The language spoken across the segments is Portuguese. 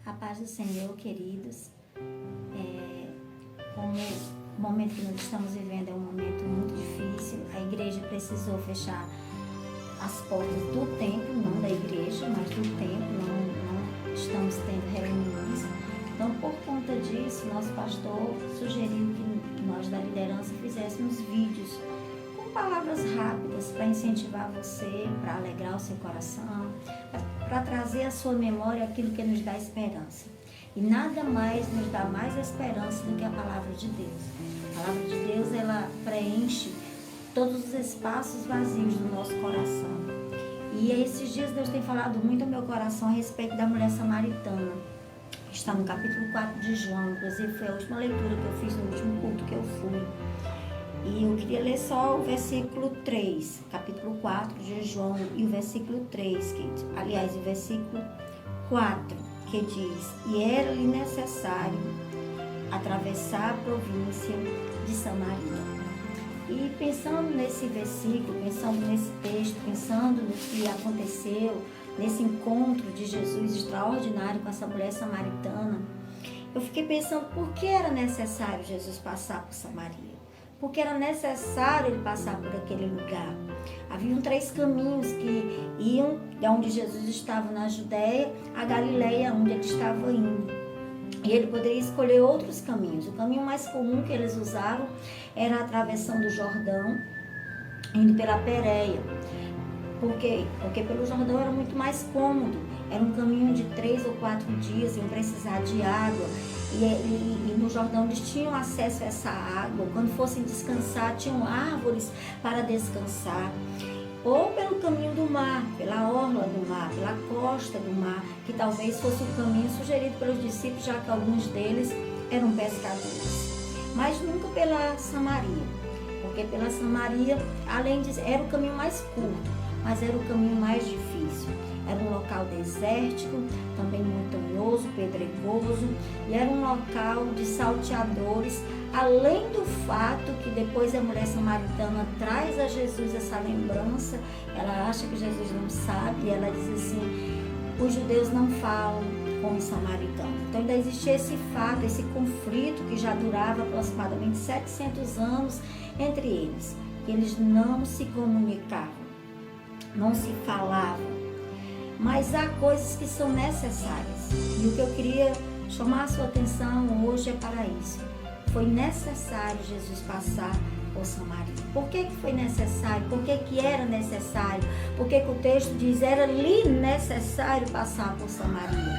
A paz do Senhor, queridos. Como o momento que nós estamos vivendo é um momento muito difícil, a igreja precisou fechar as portas do templo, não da igreja, mas do templo, não estamos tendo reuniões. Então, por conta disso, nosso pastor sugeriu que nós da liderança fizéssemos vídeos com palavras rápidas para incentivar você, para alegrar o seu coração, para trazer à sua memória aquilo que nos dá esperança. E nada mais nos dá mais esperança do que a palavra de Deus. A palavra de Deus, ela preenche todos os espaços vazios do nosso coração. E esses dias Deus tem falado muito ao meu coração a respeito da mulher samaritana. Está no capítulo 4 de João, inclusive foi a última leitura que eu fiz no último culto que eu fui. E eu queria ler só o versículo 3, capítulo 4 de João, e o versículo 3, aliás, o versículo 4, que diz: E era-lhe necessário atravessar a província de Samaria. E pensando nesse versículo, pensando nesse texto, pensando no que aconteceu, nesse encontro de Jesus extraordinário com essa mulher samaritana, eu fiquei pensando por que era necessário Jesus passar por Samaria. Porque era necessário ele passar por aquele lugar. Haviam 3 caminhos que iam de onde Jesus estava na Judéia a Galileia, onde ele estava indo. E ele poderia escolher outros caminhos. O caminho mais comum que eles usavam era a atravessão do Jordão, indo pela Pérea. Por quê? Porque pelo Jordão era muito mais cômodo. Era um caminho de 3 ou 4 dias, iam precisar de água. E no Jordão eles tinham acesso a essa água. Quando fossem descansar, tinham árvores para descansar. Ou pelo caminho do mar, pela orla do mar, pela costa do mar, que talvez fosse o caminho sugerido pelos discípulos, já que alguns deles eram pescadores. Mas nunca pela Samaria, porque pela Samaria, além de era o caminho mais curto, mas era o caminho mais difícil. Era um local desértico, também montanhoso, pedregoso, e era um local de salteadores, além do fato que depois a mulher samaritana traz a Jesus essa lembrança. Ela acha que Jesus não sabe, e ela diz assim: os judeus não falam com os samaritanos. Então ainda existia esse fato, esse conflito que já durava aproximadamente 700 anos entre eles. Eles não se comunicavam, não se falavam. Mas há coisas que são necessárias. E o que eu queria chamar a sua atenção hoje é para isso. Foi necessário Jesus passar por Samaria. Por que foi necessário? Por que era necessário? Por que o texto diz era-lhe necessário passar por Samaria?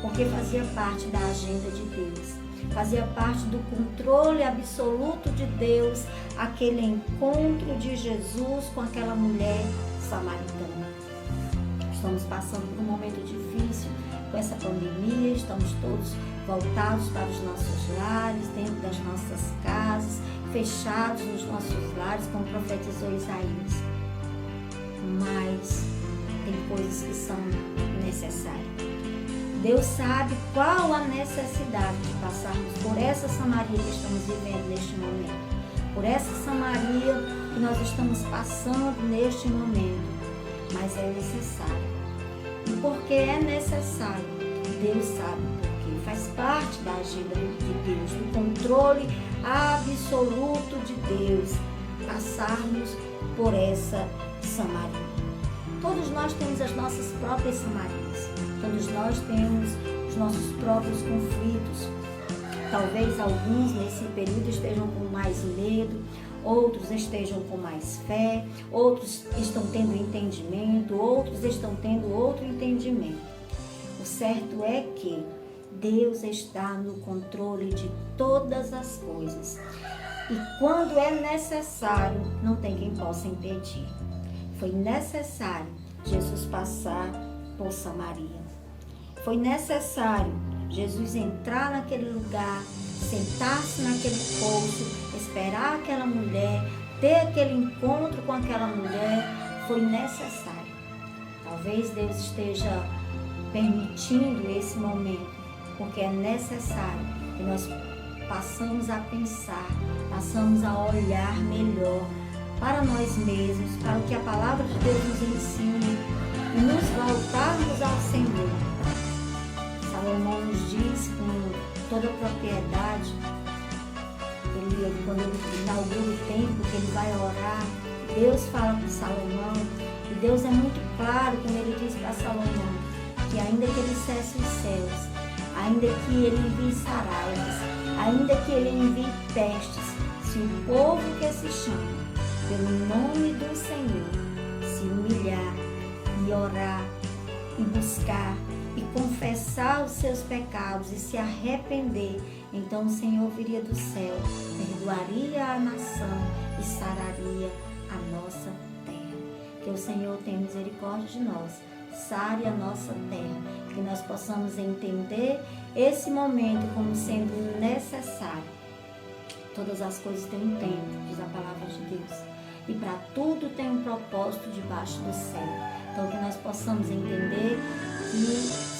Porque fazia parte da agenda de Deus. Fazia parte do controle absoluto de Deus, aquele encontro de Jesus com aquela mulher samaritana. Estamos passando por um momento difícil com essa pandemia, estamos todos voltados para os nossos lares, dentro das nossas casas, fechados nos nossos lares, como profetizou Isaías. Mas tem coisas que são necessárias. Deus sabe qual a necessidade de passarmos por essa Samaria que estamos vivendo neste momento, por essa Samaria que nós estamos passando neste momento, mas é necessário. E porque é necessário, Deus sabe porque, faz parte da agenda de Deus, do controle absoluto de Deus, passarmos por essa Samaria. Todos nós temos as nossas próprias Samarias, todos nós temos os nossos próprios conflitos. Talvez alguns nesse período estejam com mais medo, outros estejam com mais fé, outros estão tendo entendimento, outros estão tendo outro entendimento. O certo é que Deus está no controle de todas as coisas. E quando é necessário, não tem quem possa impedir. Foi necessário Jesus passar por Samaria. Foi necessário Jesus entrar naquele lugar, sentar-se naquele poço, esperar aquela mulher, ter aquele encontro com aquela mulher. Foi necessário. Talvez Deus esteja permitindo esse momento, porque é necessário que nós passamos a pensar, passamos a olhar melhor para nós mesmos, para o que a palavra de Deus nos ensina, e nos voltarmos ao Senhor. Salomão toda a propriedade. Quando ele inaugura o templo, que ele vai orar, Deus fala com Salomão, e Deus é muito claro quando ele diz para Salomão que ainda que ele cesse os céus, ainda que ele envie saraias, ainda que ele envie pestes, se o povo que se chama pelo nome do Senhor se humilhar e orar e buscar e confessar os seus pecados e se arrepender, então o Senhor viria do céu, perdoaria a nação e sararia a nossa terra. Que o Senhor tenha misericórdia de nós, sare a nossa terra, que nós possamos entender esse momento como sendo necessário. Todas as coisas têm um tempo, diz a palavra de Deus, e para tudo tem um propósito debaixo do céu. Então que nós possamos entender que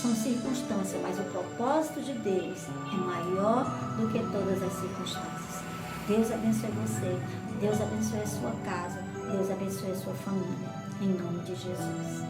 são circunstâncias, mas o propósito de Deus é maior do que todas as circunstâncias. Deus abençoe você, Deus abençoe a sua casa, Deus abençoe a sua família, em nome de Jesus.